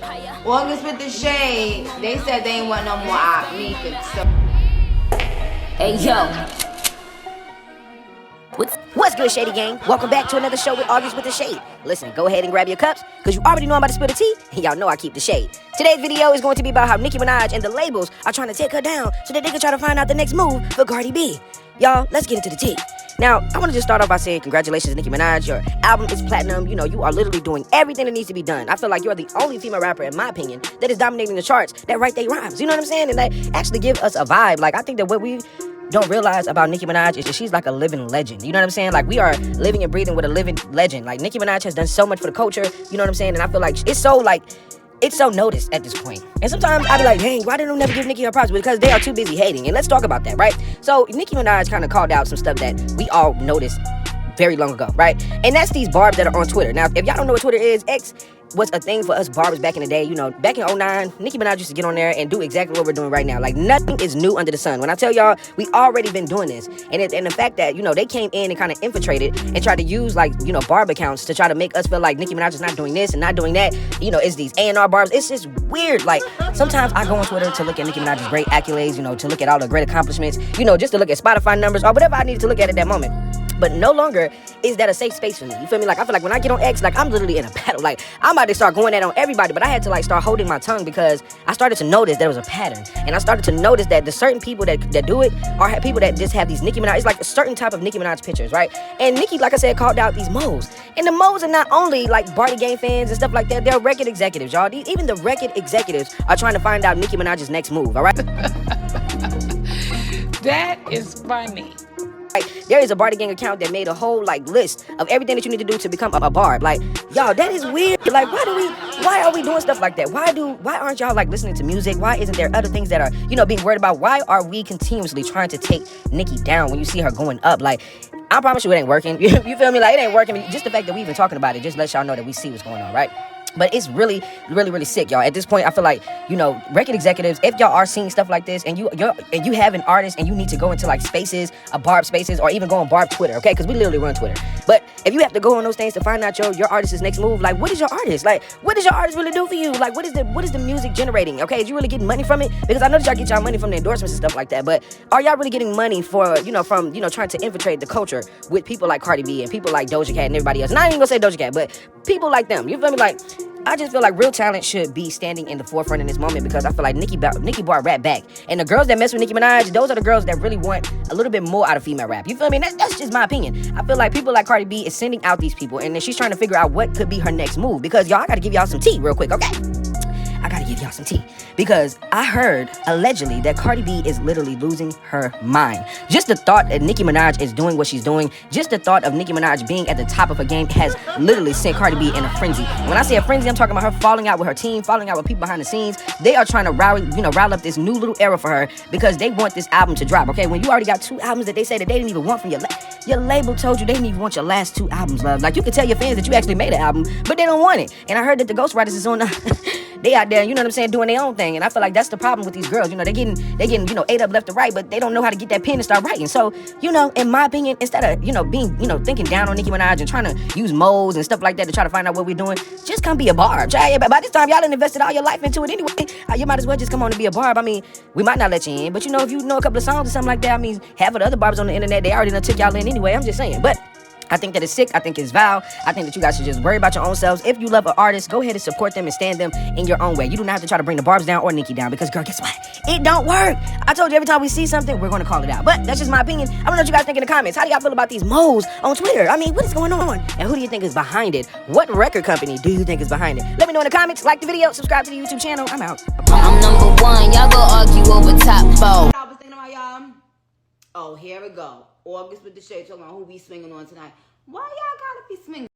August with the shade. They said they ain't want no more Mika. So. Hey yo. What's good, Shady Gang? Welcome back to another show with August with the Shade. Listen, go ahead and grab your cups, because you already know I'm about to spill the tea, and y'all know I keep the shade. Today's video is going to be about how Nicki Minaj and the labels are trying to take her down so that they can try to find out the next move for Cardi B. Y'all, let's get into the tea. Now, I want to just start off by saying congratulations, Nicki Minaj. Your album is platinum. You know, you are literally doing everything that needs to be done. I feel like you're the only female rapper, in my opinion, that is dominating the charts that write their rhymes. You know what I'm saying? And that actually give us a vibe. Like, I think that what we don't realize about Nicki Minaj is that she's like a living legend. You know what I'm saying? Like, we are living and breathing with a living legend. Like, Nicki Minaj has done so much for the culture. You know what I'm saying? And I feel like it's so noticed at this point. And sometimes I be like, dang, why didn't they never give Nicki her props? Because they are too busy hating. And let's talk about that, right? So Nicki Minaj kind of called out some stuff that we all noticed very long ago, right? And that's these barbs that are on Twitter. Now, if y'all don't know what Twitter is, X was a thing for us barbers back in the day. You know, back in 2009, Nicki Minaj used to get on there and do exactly what we're doing right now. Like, nothing is new under the sun. When I tell y'all, we already been doing this. And the fact that, you know, they came in and kind of infiltrated and tried to use, like, you know, barb accounts to try to make us feel like Nicki Minaj is not doing this and not doing that. You know, it's these A&R barbs. It's just weird. Like, sometimes I go on Twitter to look at Nicki Minaj's great accolades, you know, to look at all the great accomplishments, you know, just to look at Spotify numbers or whatever I needed to look at that moment. But no longer is that a safe space for me. You feel me? Like, I feel like when I get on X, like, I'm literally in a battle. Like, I'm about to start going at on everybody, but I had to, like, start holding my tongue because I started to notice there was a pattern. And I started to notice that the certain people that do it are people that just have these Nicki Minaj. It's like a certain type of Nicki Minaj pictures, right? And Nicki, like I said, called out these moes. And the moes are not only, like, Barty Gang fans and stuff like that. They're record executives, y'all. Even the record executives are trying to find out Nicki Minaj's next move, all right? That is funny. Like, there is a Barty Gang account that made a whole, like, list of everything that you need to do to become a barb. Like, y'all, that is weird. Like, why are we doing stuff like that? Why aren't y'all, like, listening to music? Why isn't there other things that are, you know, being worried about? Why are we continuously trying to take Nicki down when you see her going up? Like, I promise you it ain't working. You feel me? Like, it ain't working. Just the fact that we even talking about it just lets y'all know that we see what's going on, right? But it's really, really, really sick, y'all. At this point, I feel like, you know, record executives, if y'all are seeing stuff like this and you have an artist and you need to go into, like, spaces, barb spaces, or even go on barb Twitter, okay? Because we literally run Twitter. But if you have to go on those things to find out your artist's next move, like, what is your artist? Like, what does your artist really do for you? Like, what is the music generating, okay? Is you really getting money from it? Because I know that y'all get y'all money from the endorsements and stuff like that, but are y'all really getting money for, you know, from, you know, trying to infiltrate the culture with people like Cardi B and people like Doja Cat and everybody else? And I ain't even gonna say Doja Cat, but people like them. You feel me? Like, I just feel like real talent should be standing in the forefront in this moment because I feel like Nicki brought rap back. And the girls that mess with Nicki Minaj, those are the girls that really want a little bit more out of female rap. You feel me? That's just my opinion. I feel like people like Cardi B is sending out these people and then she's trying to figure out what could be her next move. Because, y'all, I gotta give y'all some tea real quick, okay? I gotta give y'all some tea because I heard allegedly that Cardi B is literally losing her mind. Just the thought that Nicki Minaj is doing what she's doing, just the thought of Nicki Minaj being at the top of her game has literally sent Cardi B in a frenzy. When I say a frenzy, I'm talking about her falling out with her team, falling out with people behind the scenes. They are trying to rile up this new little era for her because they want this album to drop, okay? When you already got 2 albums that they say that they didn't even want from your label told you they didn't even want your last 2 albums, love. Like, you can tell your fans that you actually made an album, but they don't want it. And I heard that the ghostwriters is on they out there, you know what I'm saying, doing their own thing. And I feel like that's the problem with these girls. You know, they're getting, you know, ate up left to right, but they don't know how to get that pen and start writing. So, you know, in my opinion, instead of, you know, being, you know, thinking down on Nicki Minaj and trying to use modes and stuff like that to try to find out what we're doing, just come be a barb. By this time, y'all done invested all your life into it anyway. You might as well just come on and be a barb. I mean, we might not let you in, but, you know, if you know a couple of songs or something like that, I mean, half of the other barbs on the internet, they already done took y'all in anyway. I'm just saying. But I think that it's sick. I think it's foul. I think that you guys should just worry about your own selves. If you love an artist, go ahead and support them and stand them in your own way. You do not have to try to bring the barbs down or Nicki down because, girl, guess what? It don't work. I told you every time we see something, we're going to call it out. But that's just my opinion. I don't know what you guys think in the comments. How do y'all feel about these moes on Twitter? I mean, what is going on? And who do you think is behind it? What record company do you think is behind it? Let me know in the comments. Like the video. Subscribe to the YouTube channel. I'm out. I'm number 1. Y'all go argue over top 4. I was thinking about y'all. Oh, here we go. August with the shade talking about who we swinging on tonight. Why y'all gotta be swinging?